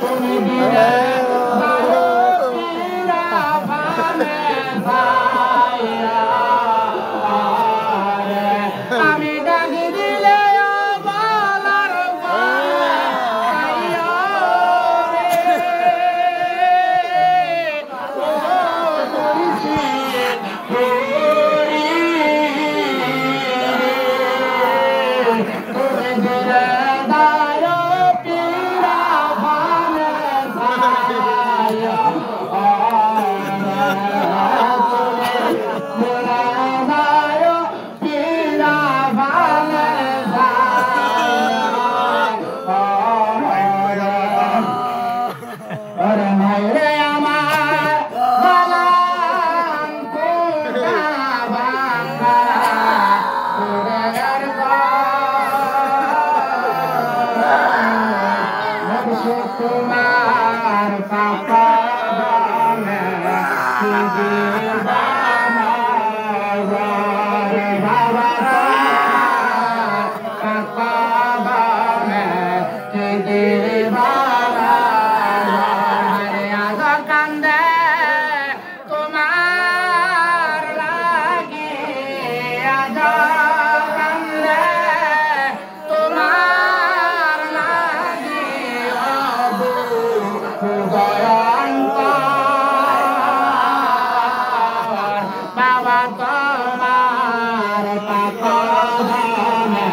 তুমি দিলে ভালো পীরা ভানে ভাইয়া আমি ডাকি দিলে বলার ভাইয়া তোমার পাপা বনে বাবা পাপা বনে আজ কান্দে তোমার লাগি আজ কান্দে তোমার লাগি বাবা তোমার পাপা বনে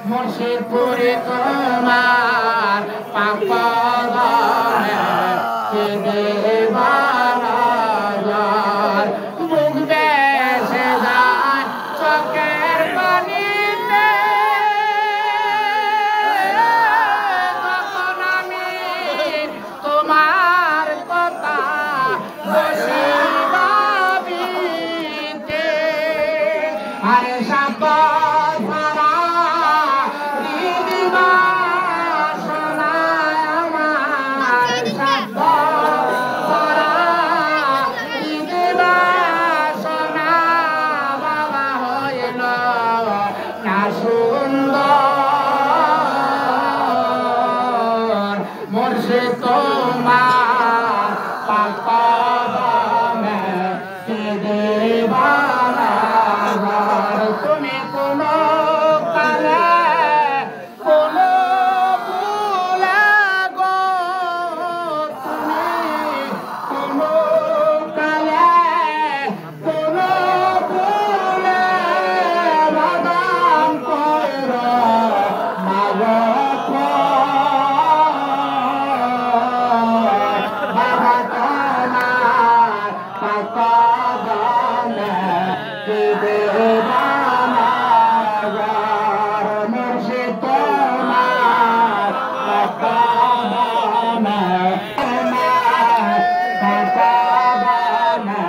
মুর্শিদপুরে তোমার পাপা বুক বেসে যায় চোখের পানিতে তখন আমি তোমার কথা বসি ভাবিতে আরে সাপদ ভরা দিদিমা শোনায় আমার সাপদ ভরা দিদিমা শোনা বাবা হইল না সুন্দর মুর্শিদ তোমার পাপা বনে তুমি কোনো কালে কোনো ভুলে গো তুমি কোনো কালে কোনো ভুলে বাদাম কইর বাবা তোমার পাপা বনে মুর্শিদ তোমার পাপা বনে পাপা বনে